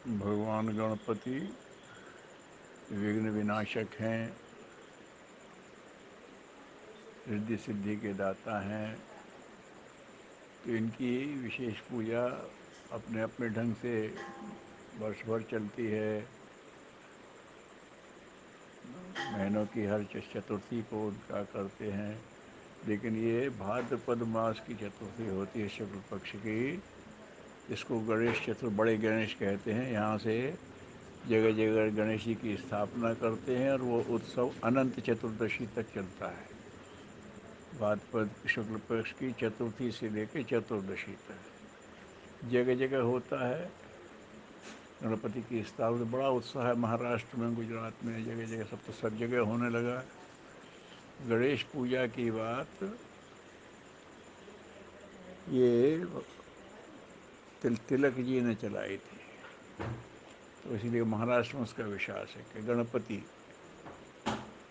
भगवान गणपति विघ्न विनाशक हैं, रिद्धि सिद्धि के दाता हैं। तो इनकी विशेष पूजा अपने अपने ढंग से वर्ष भर चलती है। महीनों की हर चतुर्थी को उनका करते हैं, लेकिन ये भाद्रपद मास की चतुर्थी होती है शुक्ल पक्ष की, इसको गणेश चतुर्थी, बड़े गणेश कहते हैं। यहाँ से जगह जगह गणेश जी की स्थापना करते हैं और वो उत्सव अनंत चतुर्दशी तक चलता है। भाद्रपद शुक्ल पक्ष की चतुर्थी से लेकर चतुर्दशी तक जगह जगह होता है गणपति की स्थापना। बड़ा उत्साह है महाराष्ट्र में, गुजरात में, जगह जगह, सब जगह होने लगा है। गणेश पूजा की बात ये तिलक जी ने चलाई थी, तो इसलिए महाराष्ट्र में उसका विश्वास है कि गणपति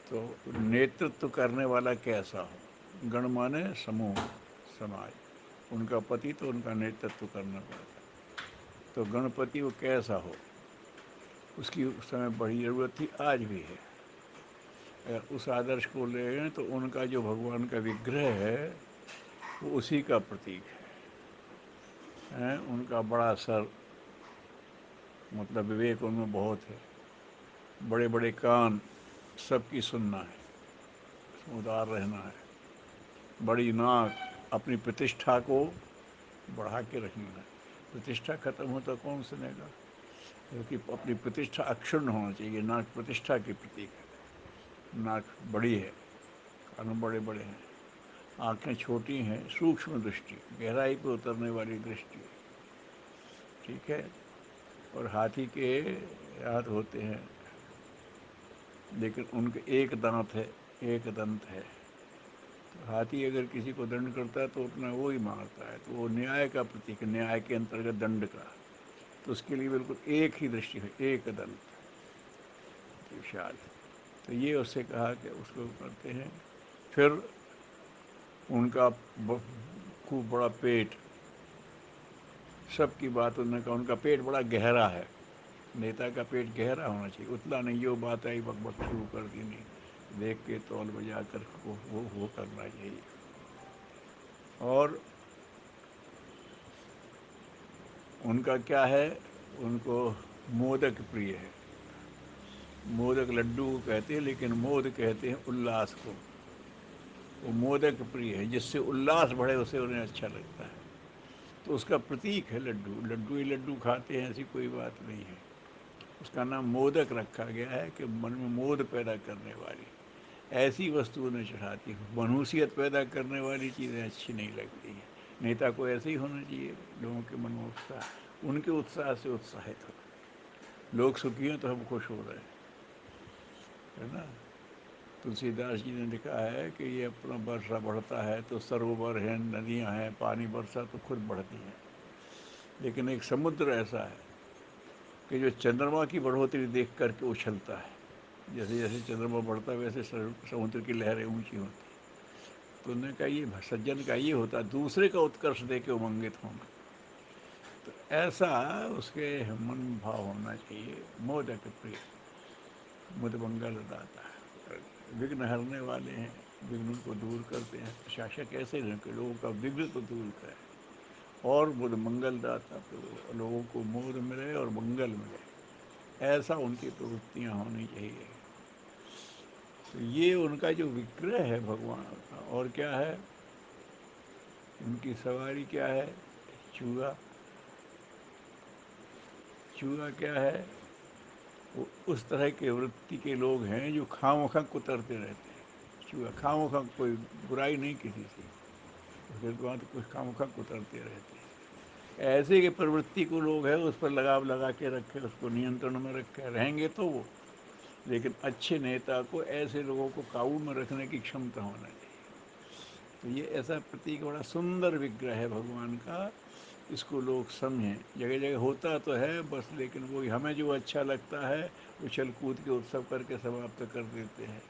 तो नेतृत्व करने वाला कैसा हो। गण माने समूह, समाज, उनका पति तो उनका नेतृत्व करना पड़ता है। तो गणपति वो कैसा हो, उसकी उस समय बड़ी ज़रूरत थी, आज भी है। अगर उस आदर्श को ले गए तो उनका जो भगवान का विग्रह है वो उसी का प्रतीक है। उनका बड़ा सर, मतलब विवेक उनमें बहुत है, बड़े बड़े कान, सबकी सुनना है, उदार रहना है, बड़ी नाक, अपनी प्रतिष्ठा को बढ़ा के रखना है। प्रतिष्ठा खत्म हो तो कौन सुनेगा, क्योंकि अपनी प्रतिष्ठा अक्षुण्ण होना चाहिए। नाक प्रतिष्ठा की प्रतीक है। नाक बड़ी है, कान बड़े बड़े हैं, आँखें छोटी हैं, सूक्ष्म दृष्टि, गहराई पर उतरने वाली दृष्टि, ठीक है। और हाथी के हाथ होते हैं, लेकिन उनके एक दांत है, एक दंत है। तो हाथी अगर किसी को दंड करता है तो उतना वो ही मारता है, तो वो न्याय का प्रतीक है, न्याय के अंतर्गत दंड का। तो उसके लिए बिल्कुल एक ही दृष्टि है, एक दंत विशाल। तो ये उससे कहा कि उसको करते हैं। फिर उनका खूब बड़ा पेट, सबकी बात उन्होंने कहा उनका पेट बड़ा गहरा है। नेता का पेट गहरा होना चाहिए, उतना नहीं। जो बात आई बक बक शुरू कर दी, नहीं, देख के तौल बजा कर वो करना चाहिए। और उनका क्या है, उनको मोदक प्रिय है। मोदक लड्डू को कहते हैं, लेकिन मोद कहते हैं उल्लास को। वो मोदक प्रिय है, जिससे उल्लास बढ़े उसे उन्हें अच्छा लगता है। तो उसका प्रतीक है लड्डू। लड्डू ही लड्डू खाते हैं, ऐसी कोई बात नहीं है। उसका नाम मोदक रखा गया है कि मन में मोद पैदा करने वाली ऐसी वस्तु उन्हें चढ़ाती है। मनहूसियत पैदा करने वाली चीज़ें अच्छी नहीं लगती हैं। नेता को ऐसे ही होना चाहिए, लोगों के मन में उत्साह, उनके उत्साह से उत्साहित हो। लोग सुखी हैं तो हम खुश हो रहे हैं, है ना। तुलसीदास जी ने लिखा है कि ये अपना वर्षा बढ़ता है तो सरोवर हैं, नदियां हैं, पानी बरसा तो खुद बढ़ती हैं। लेकिन एक समुद्र ऐसा है कि जो चंद्रमा की बढ़ोतरी देख करके उछलता है। जैसे जैसे चंद्रमा बढ़ता है वैसे समुद्र की लहरें ऊंची होती। तो उन्होंने कहा ये सज्जन का ये होता, दूसरे का उत्कर्ष दे के उमंगित होना। तो ऐसा उसके मन भाव होना चाहिए। मोदक प्रिय, मुद मंगल दाता है, विघ्न हरने वाले हैं, विघ्नों को दूर करते हैं। प्रशासक ऐसे हैं कि लोगों का विघ्न को दूर करें। और मुद मंगल दाता, तो लोगों को मोद मिले और मंगल मिले, ऐसा उनकी प्रवृत्तियाँ होनी चाहिए। तो ये उनका जो विग्रह है भगवान का। और क्या है उनकी सवारी, क्या है, चूहा। चूहा क्या है, वो उस तरह के वृत्ति के लोग हैं जो खामोखा कुतरते रहते हैं। चूहा खामोखा, कोई बुराई नहीं किसी से, उसके बाद कुछ खामोखा कुतरते रहते हैं। ऐसे के प्रवृत्ति को लोग है उस पर लगाव लगा के रखे, उसको नियंत्रण में रखे रहेंगे तो वो। लेकिन अच्छे नेता को ऐसे लोगों को काबू में रखने की क्षमता होना चाहिए। तो ये ऐसा प्रतीक, बड़ा सुंदर विग्रह है भगवान का। इसको लोग समझें। जगह जगह होता तो है बस, लेकिन वो हमें जो अच्छा लगता है उछल कूद के उत्सव करके समाप्त कर देते हैं।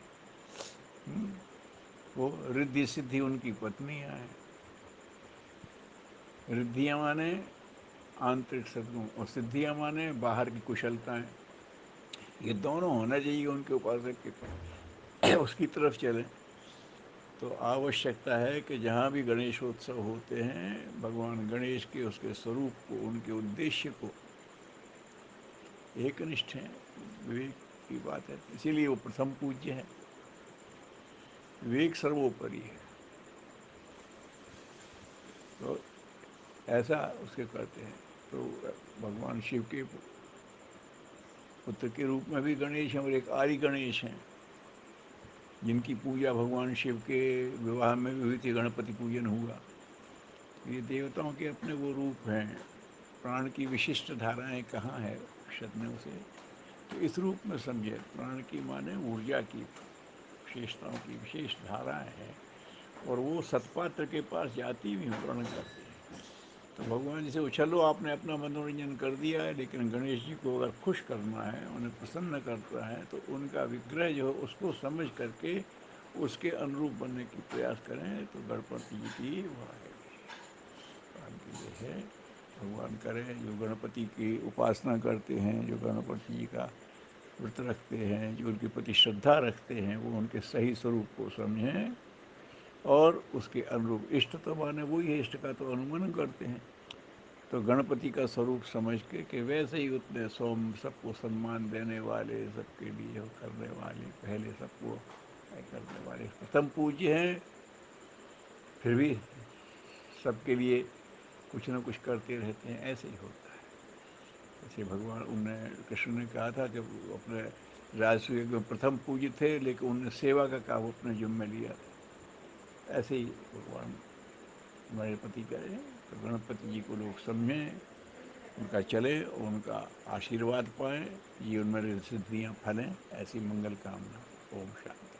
वो रिद्धि सिद्धि उनकी पत्नियाँ हैं। रिद्धियाँ माने आंतरिक सद्गुण, और सिद्धियां माने बाहर की कुशलताएं, ये दोनों होना चाहिए उनके उपासक के पास। उसकी तरफ चलें तो आवश्यकता है कि जहाँ भी गणेशोत्सव होते हैं, भगवान गणेश के उसके स्वरूप को, उनके उद्देश्य को एकनिष्ठ हैं। विवेक की बात है, इसीलिए वो प्रथम पूज्य है। विवेक सर्वोपरि है। तो ऐसा उसके करते हैं। तो भगवान शिव के पुत्र के रूप में भी गणेश हैं, और एक आदि गणेश हैं जिनकी पूजा भगवान शिव के विवाह में भी हुई थी, गणपति पूजन हुआ। ये देवताओं के अपने वो रूप हैं। प्राण की विशिष्ट धाराएं कहाँ है उपनिषद में उसे तो इस रूप में समझे। प्राण की माने ऊर्जा की विशेषताओं की विशेष धाराएं हैं, और वो सतपात्र के पास जाती भी हैं, वर्णन करते हैं। तो भगवान जी से चलो आपने अपना मनोरंजन कर दिया है, लेकिन गणेश जी को अगर खुश करना है, उन्हें प्रसन्न करना है, तो उनका विग्रह जो है उसको समझ करके उसके अनुरूप बनने की प्रयास करें। तो गणपति जी की ये है। भगवान करें जो गणपति की उपासना करते हैं, जो गणपति जी का व्रत रखते हैं, जो उनके प्रति श्रद्धा रखते हैं, वो उनके सही स्वरूप को समझें और उसके अनुरूप। इष्ट तो माने वही है, इष्ट का तो अनुमान करते हैं। तो गणपति का स्वरूप समझ के कि वैसे ही उतने सोम, सबको सम्मान देने वाले, सबके लिए करने वाले, पहले सबको करने वाले प्रथम पूज्य हैं, फिर भी सबके लिए कुछ ना कुछ करते रहते हैं। ऐसे ही होता है। जैसे भगवान कृष्ण ने कहा था कि अपने राजसूय में प्रथम पूज्य थे, लेकिन उन्होंने सेवा का काम अपने जिम्मे लिया था। ऐसे ही भगवान हमारे पति करें। तो गणपति जी को लोग समझें, उनका चले, उनका आशीर्वाद पाएँ, जीवन में सिद्धियाँ फलें, ऐसी मंगल कामना। ओम शांति।